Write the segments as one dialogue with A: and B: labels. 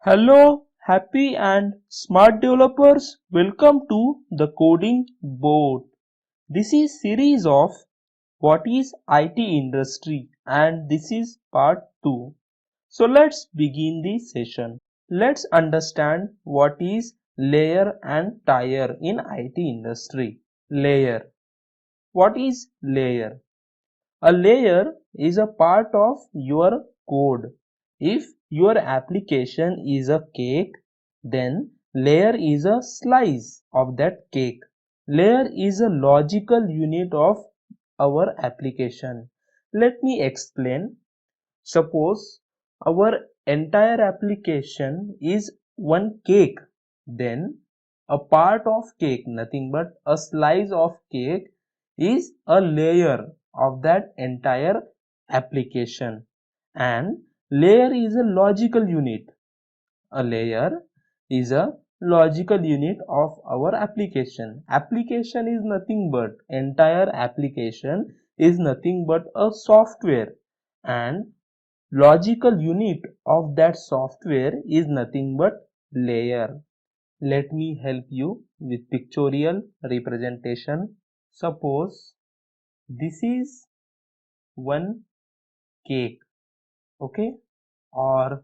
A: Hello, happy and smart developers. Welcome to the coding board. This is series of what is IT industry and this is part 2. So let's begin the session. Let's understand what is layer and tier in IT industry. Layer. What is layer? A layer is a part of your code. If your application is a cake, then layer is a slice of that cake. Layer is a logical unit of our application. Let me explain. Suppose our entire application is one cake, then a part of cake, nothing but a slice of cake, is a layer of that entire application. And layer is a logical unit. A layer is a logical unit of our application. Application is nothing but, entire application is nothing but a software, and logical unit of that software is nothing but layer. Let me help you with pictorial representation. Suppose this is one cake, okay, or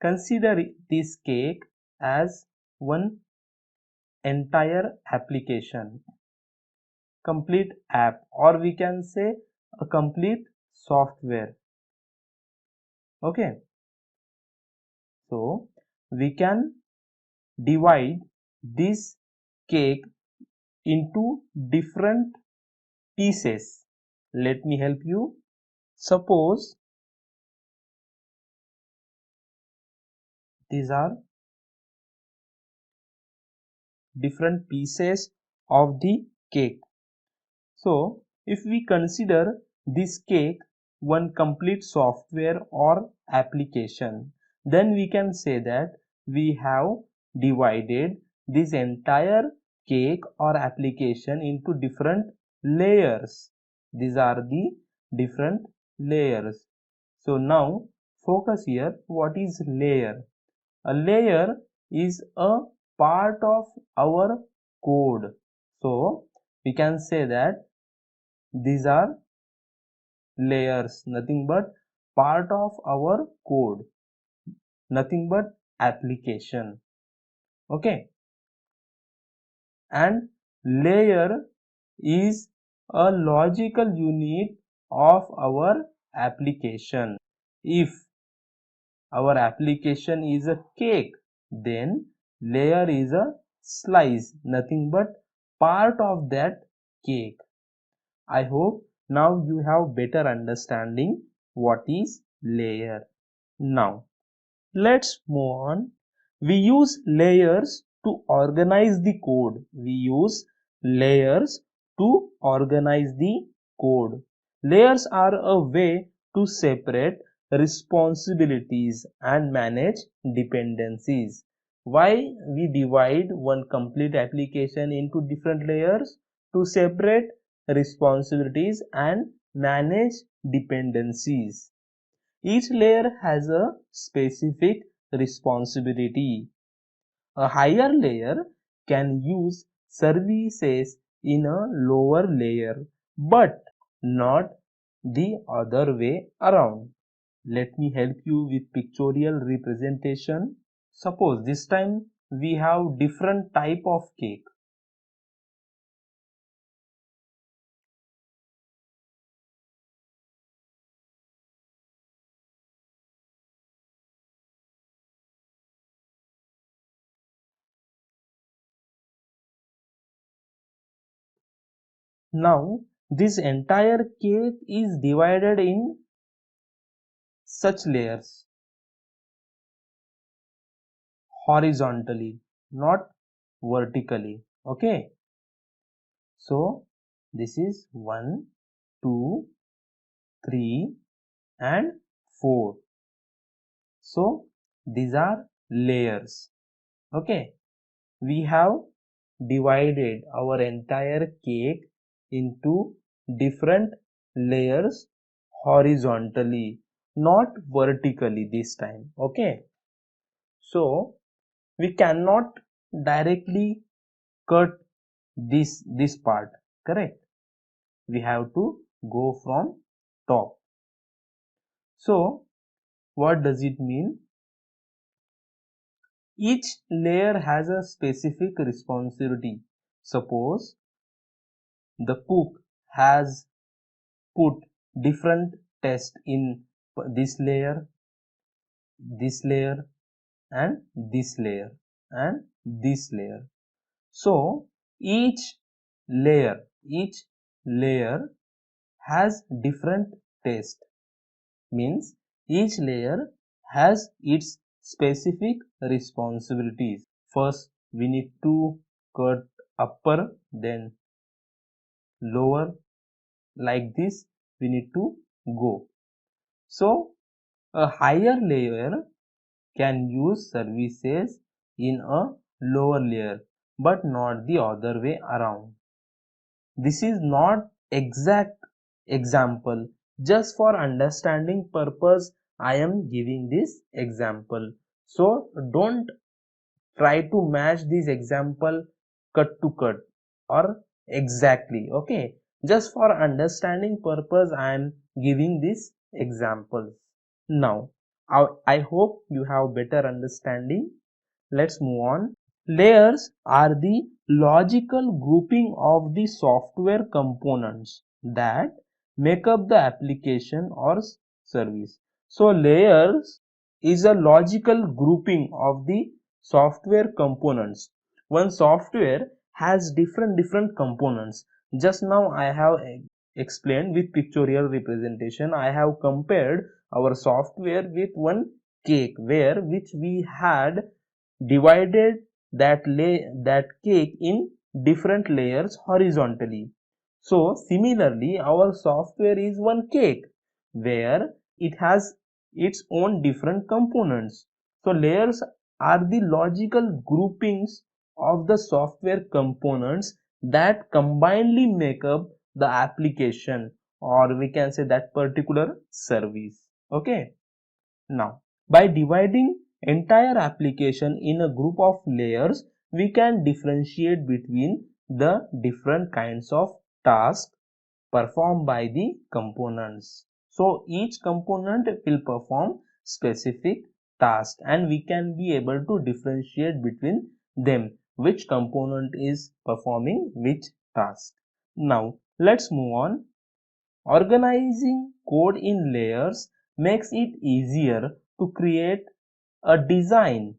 A: consider this cake as one entire application, complete app, or we can say a complete software. Okay, so we can divide this cake into different pieces. Let me help you. Suppose these are different pieces of the cake. So if we consider this cake one complete software or application, then we can say that we have divided this entire cake or application into different layers. These are the different layers. So now focus here. What is layer? A layer is a part of our code. So we can say that these are layers, nothing but part of our code, nothing but application. Okay, and layer is a logical unit of our application. If our application is a cake, then layer is a slice, nothing but part of that cake. I hope now you have better understanding what is layer. Now let's move on. We use layers to organize the code. We use layers to organize the code. Layers are a way to separate responsibilities and manage dependencies. Why we divide one complete application into different layers? To separate responsibilities and manage dependencies. Each layer has a specific responsibility. A higher layer can use services in a lower layer, but not the other way around. Let me help you with pictorial representation. Suppose this time we have different type of cake. Now this entire cake is divided in such layers horizontally, not vertically. Okay, so this is 1, 2, 3 and 4. So these are layers. Okay, we have divided our entire cake into different layers horizontally, not vertically this time. Okay, So we cannot directly cut this part, correct? We have to go from top. So what does it mean? Each layer has a specific responsibility. Suppose the cook has put different tests in this layer, this layer, and this layer, and this layer. So each layer has different taste, means each layer has its specific responsibilities. First we need to cut upper, then lower, like this we need to go. So a higher layer can use services in a lower layer, but not the other way around. This is not exact example, just for understanding purpose I am giving this example. So don't try to match this example cut to cut or exactly, okay? Just for understanding purpose I am giving this example. Now I hope you have better understanding. Let's move on. Layers are the logical grouping of the software components that make up the application or service. So layers is a logical grouping of the software components. One software has different components. Just now I have explained with pictorial representation. I have compared our software with one cake, where which we had divided that cake in different layers horizontally. So similarly our software is one cake where it has its own different components. So layers are the logical groupings of the software components that combinedly make up the application, or we can say that particular service. Okay. Now, by dividing entire application in a group of layers, we can differentiate between the different kinds of tasks performed by the components. So each component will perform specific task, and we can be able to differentiate between them, which component is performing which task. Now let's move on. Organizing code in layers makes it easier to create a design.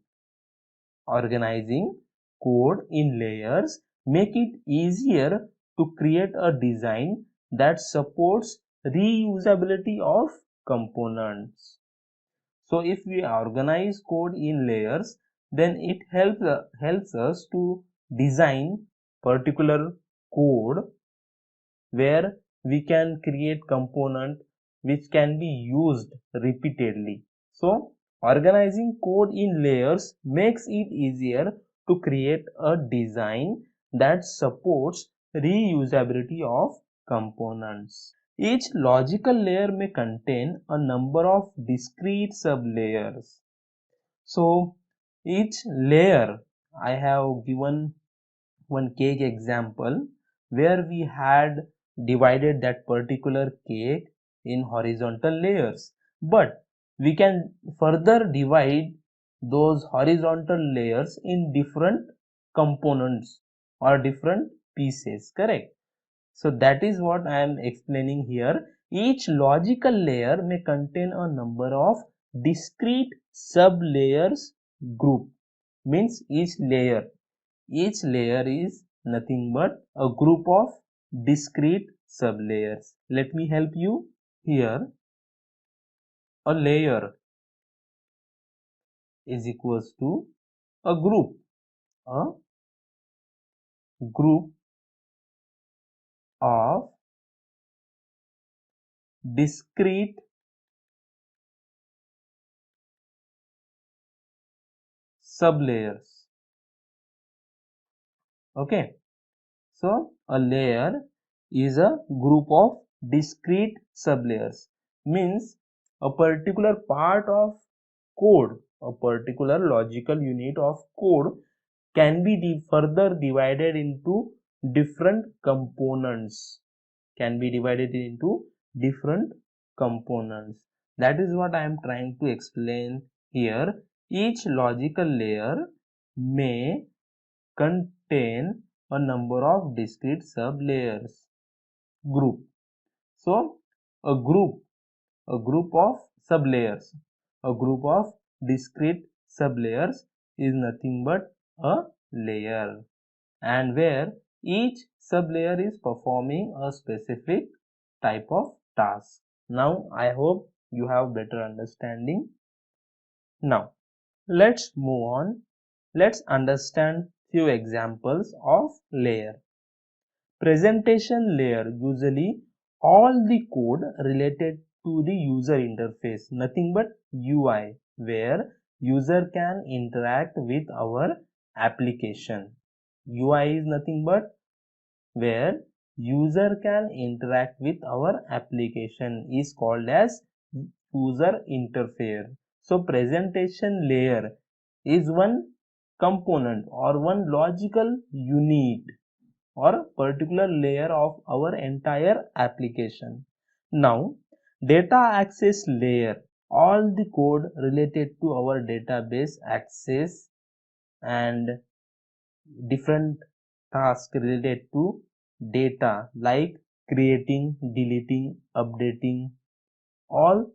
A: Organizing code in layers make it easier to create a design that supports reusability of components. So if we organize code in layers, then it helps us to design particular code where we can create component which can be used repeatedly. So organizing code in layers makes it easier to create a design that supports reusability of components. Each logical layer may contain a number of discrete sublayers. So each layer, I have given one cake example where we had divided that particular cake in horizontal layers, but we can further divide those horizontal layers in different components or different pieces, correct? So that is what I am explaining here. Each logical layer may contain a number of discrete sub layers group, means each layer is nothing but a group of discrete sublayers. Let me help you here. A layer is equals to a group of discrete sublayers. Okay. So a layer is a group of discrete sublayers, means a particular part of code a particular logical unit of code can be further divided into different components, can be divided into different components. That is what I am trying to explain here. Each logical layer may contain a number of discrete sub layers group. So a group of sub layers, a group of discrete sub layers is nothing but a layer, and where each sub layer is performing a specific type of task. Now I hope you have better understanding. Now let's move on. Let's understand few examples of layer. Presentation layer, usually all the code related to the user interface, nothing but UI, where user can interact with our application. UI is nothing but where user can interact with our application is called as user interface. So presentation layer is one component or one logical unit or particular layer of our entire application. Now data access layer, all the code related to our database access and different tasks related to data like creating, deleting, updating, all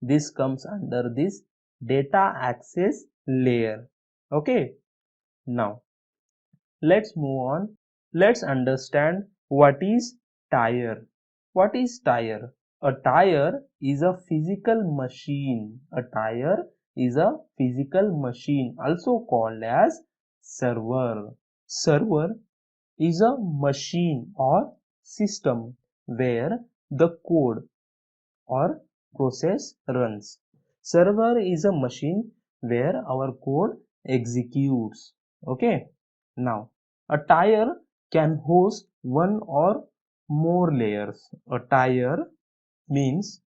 A: this comes under this data access layer. Okay, now let's move on. Let's understand what is tire. What is tire? A tire is a physical machine. A tire is a physical machine, also called as server. Server is a machine or system where the code or process runs. Server is a machine where our code executes. Okay. Now, a tire can host one or more layers. A tire means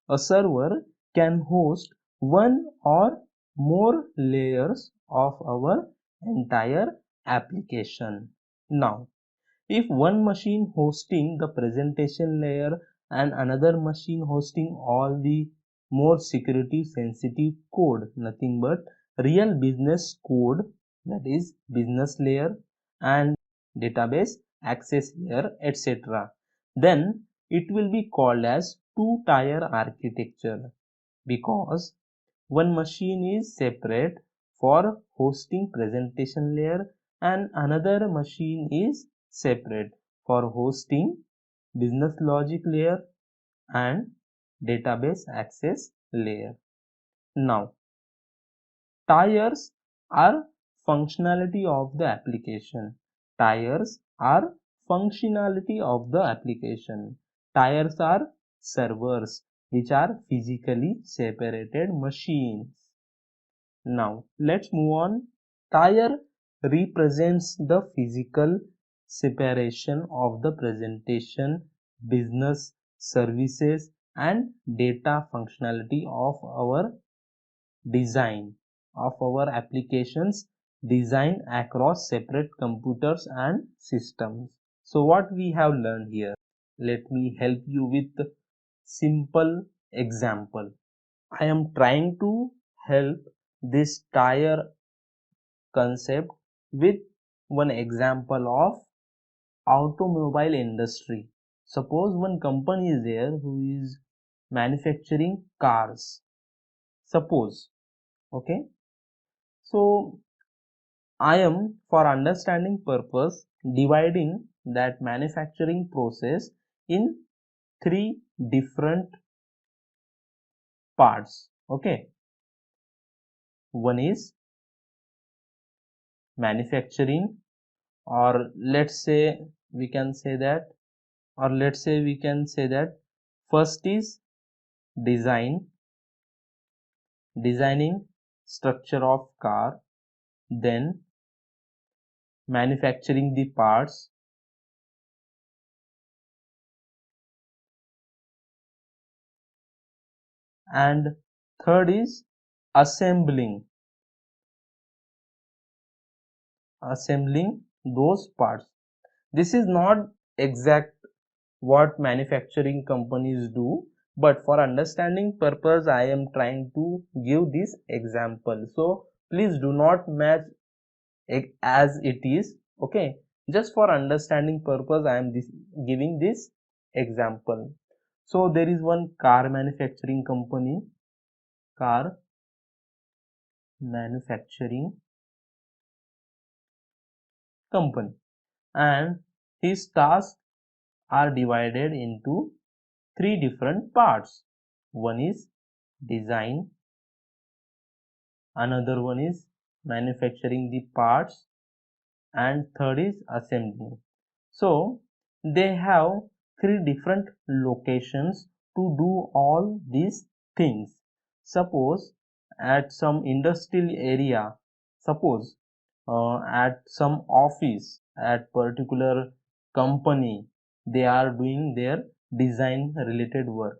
A: a server can host one or more layers of our entire application. Now, if one machine hosting the presentation layer and another machine hosting all the more security sensitive code, nothing but real business code, that is business layer and database access layer, etc., then it will be called as two-tier architecture, because one machine is separate for hosting presentation layer and another machine is separate for hosting business logic layer and database access layer. Now tires are functionality of the application. Tires are functionality of the application. Tires are servers which are physically separated machines. Now let's move on. Tire represents the physical separation of the presentation, business, services and data functionality of our design of our applications design across separate computers and systems. So what we have learned here, let me help you with simple example. I am trying to help this tire concept with one example of automobile industry. Suppose one company is there who is manufacturing cars. Suppose, okay. So I am, for understanding purpose, dividing that manufacturing process in three different parts. Okay, one is manufacturing, or let's say we can say that, first is designing structure of car, then manufacturing the parts, and third is assembling those parts. This is not exact what manufacturing companies do, but for understanding purpose I am trying to give this example. So please do not match as it is. Okay, just for understanding purpose I am giving this example. So there is one car manufacturing company, car manufacturing company, and his tasks are divided into three different parts. One is design, another one is manufacturing the parts, and third is assembling. So they have three different locations to do all these things. Suppose at some industrial area, suppose at some office, at particular company, they are doing their design related work.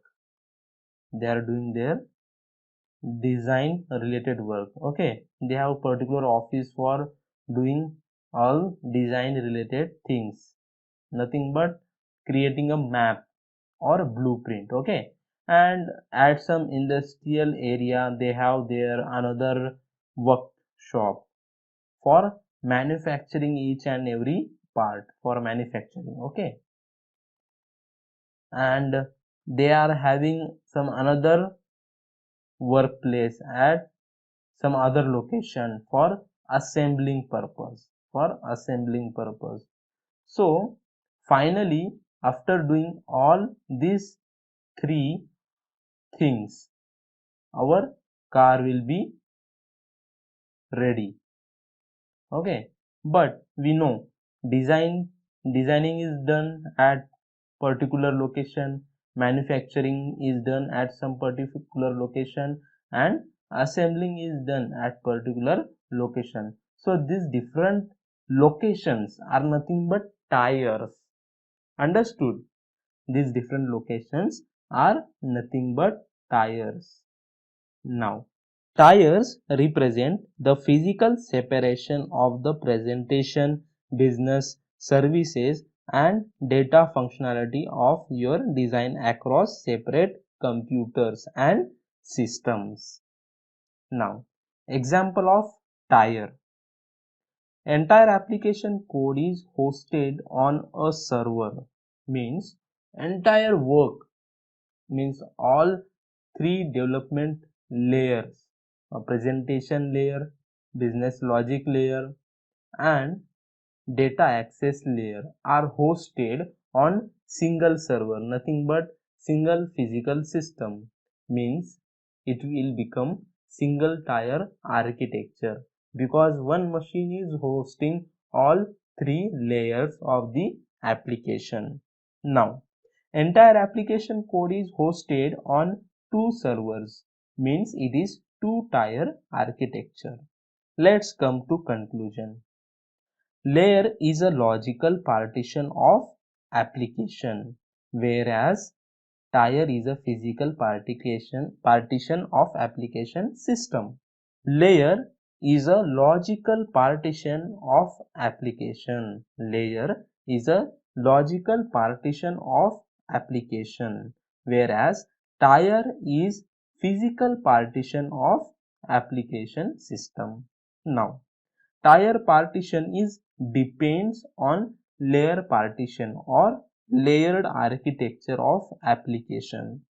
A: They are doing their design related work. Okay, they have particular office for doing all design related things, nothing but creating a map or a blueprint. Okay, and at some industrial area they have their another workshop for manufacturing each and every part for manufacturing. Okay, and they are having some another workplace at some other location for assembling purpose. So finally, after doing all these three things, our car will be ready. Okay, but we know designing is done at particular location, manufacturing is done at some particular location, and assembling is done at particular location. So these different locations are nothing but tires. Understood? These different locations are nothing but tires. Now, tires represent the physical separation of the presentation, business, services, and data functionality of your design across separate computers and systems. Now, example of tire. Entire application code is hosted on a server, means entire work, means all three development layers, a presentation layer, business logic layer, and data access layer are hosted on single server, nothing but single physical system, means it will become single tier architecture because one machine is hosting all three layers of the application. Now entire application code is hosted on two servers, means it is two tier architecture. Let's come to conclusion. Layer is a logical partition of application, whereas tier is a physical partition of application system. Layer is a logical partition of application. Layer is a logical partition of application, whereas tier is physical partition of application system. Now, tier partition is depends on layer partition or layered architecture of application.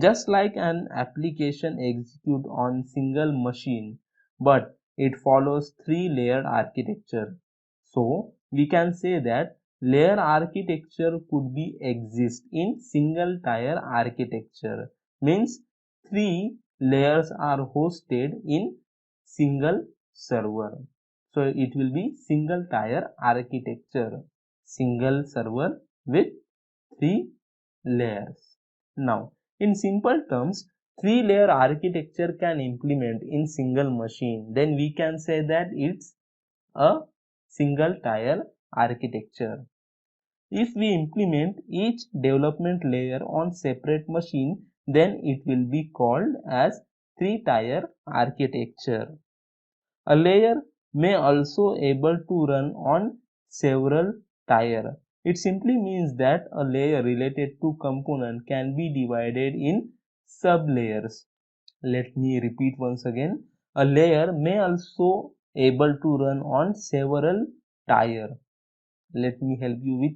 A: Just like an application execute on single machine, but it follows three layered architecture. So we can say that layer architecture could be exist in single tier architecture, means three layers are hosted in single server. So it will be single tier architecture, single server with three layers. Now, in simple terms, three-layer architecture can implement in single machine. Then we can say that it's a single tier architecture. If we implement each development layer on separate machine, then it will be called as three-tier architecture. A layer may also able to run on several tier. It simply means that a layer related to component can be divided in sub-layers. Let me repeat once again. A layer may also able to run on several tier. Let me help you with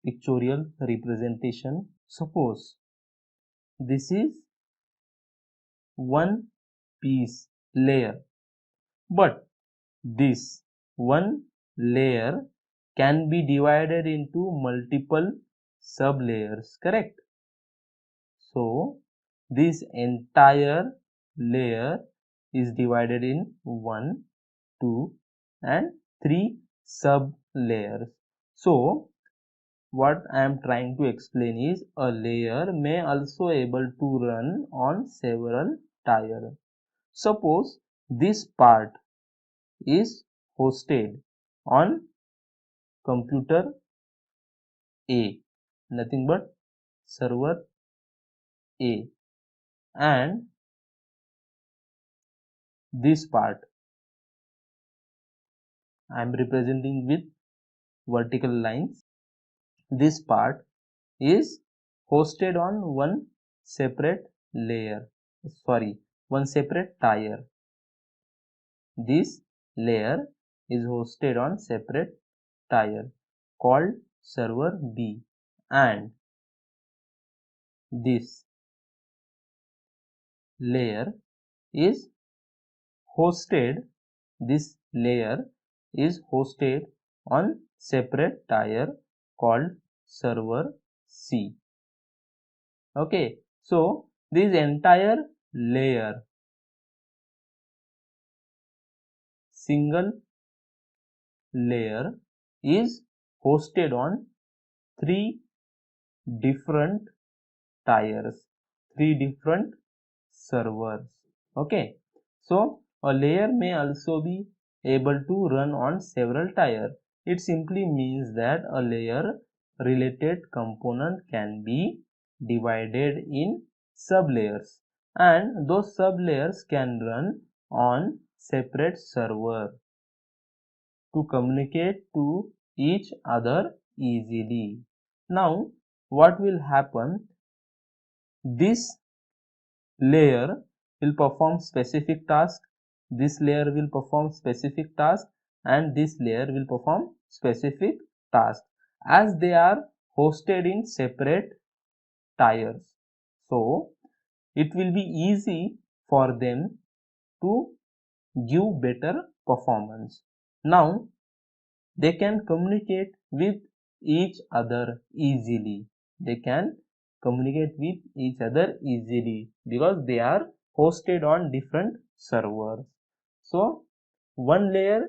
A: pictorial representation. Suppose this is one piece layer, but this one layer can be divided into multiple sub layers, correct? So this entire layer is divided in 1, 2 and 3 sub layers. So what I am trying to explain is a layer may also able to run on several tiers. Suppose this part is hosted on computer A, nothing but server A, and this part I am representing with vertical lines. This part is hosted on one separate layer, one separate tier. This layer is hosted on separate tier called server B, and this layer is hosted this layer is hosted on separate tier called server C. Okay, so this entire layer, single layer, is hosted on three different tiers, three different servers. Okay, so a layer may also be able to run on several tiers. It simply means that a layer related component can be divided in sub layers, and those sub layers can run on separate server to communicate to each other easily. Now what will happen? This layer will perform specific task, this layer will perform specific task, and this layer will perform specific task as they are hosted in separate tiers. So it will be easy for them to give better performance. Now they can communicate with each other easily. They can communicate with each other easily because they are hosted on different servers. So one layer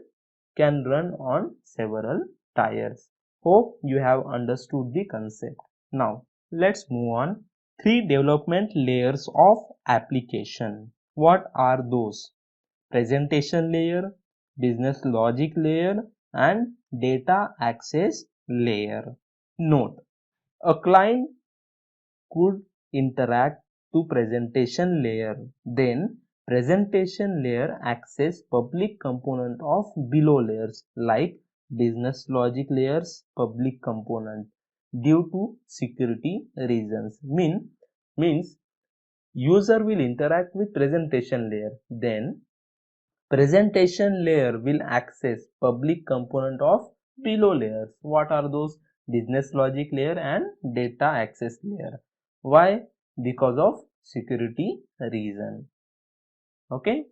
A: can run on several tiers. Hope you have understood the concept. Now let's move on. Three development layers of application. What are those? Presentation layer, business logic layer, and data access layer. Note: a client could interact to presentation layer, then presentation layer access public component of below layers like business logic layers public component due to security reasons. Means user will interact with presentation layer, then presentation layer will access public component of below layers. What are those? Business logic layer and data access layer. Why? Because of security reason. Okay,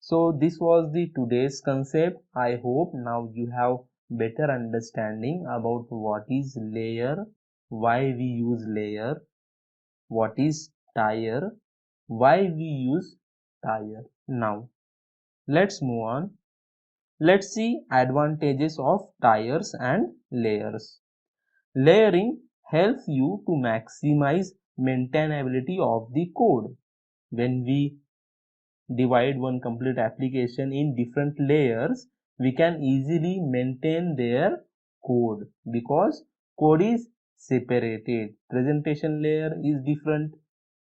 A: so this was the today's concept. I hope now you have better understanding about what is layer, why we use layer, what is tier, why we use tier. Now let's move on. Let's see advantages of tiers and layers. Layering helps you to maximize maintainability of the code. When we divide one complete application in different layers, we can easily maintain their code because code is separated. Presentation layer is different,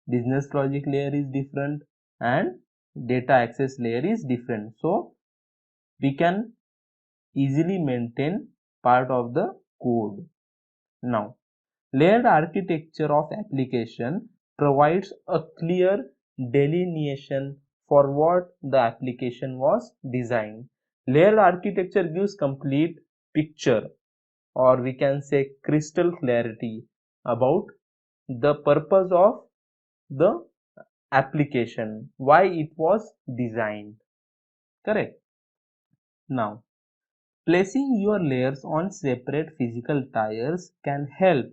A: business logic layer is different, and data access layer is different. So we can easily maintain part of the code. Now, layered architecture of application provides a clear delineation for what the application was designed. Layered architecture gives complete picture, or we can say crystal clarity, about the purpose of the application, why it was designed. Correct. Now, placing your layers on separate physical tiers can help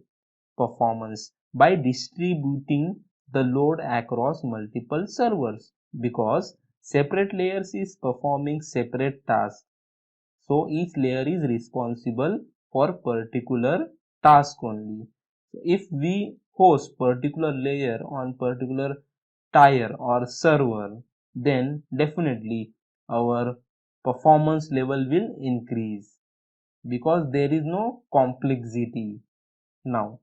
A: performance by distributing the load across multiple servers, because separate layers is performing separate tasks. So each layer is responsible for particular task only. So if we host particular layer on particular tier or server, then definitely our performance level will increase because there is no complexity. Now,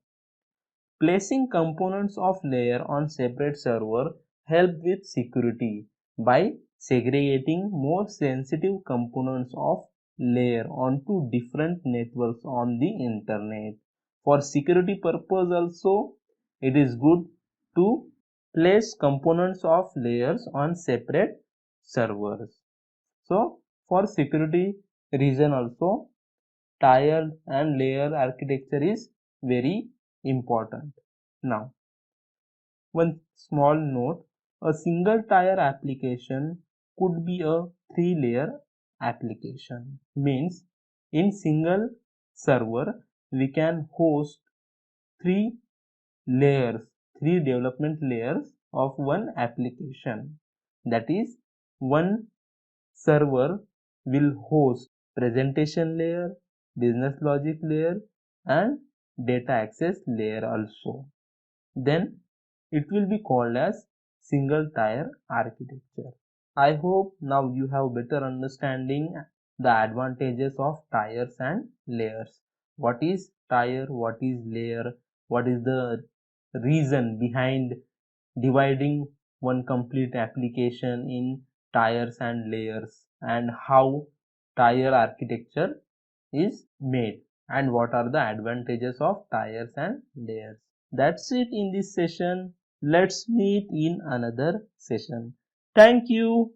A: placing components of layer on separate server help with security by segregating more sensitive components of layer onto different networks on the internet. For security purpose also, it is good to place components of layers on separate servers. So for security reason also, tiered and layer architecture is very important. Now, one small note, a single tier application could be a three-layer application. Means in single server we can host three layers, three development layers of one application. That is, one server will host presentation layer, business logic layer, and data access layer also. Then it will be called as single tier architecture. I hope now you have better understanding the advantages of tiers and layers. What is tier, what is layer, what is the reason behind dividing one complete application in tiers and layers, and how tier architecture is made, and what are the advantages of tiers and layers. That's it in this session. Let's meet in another session. Thank you.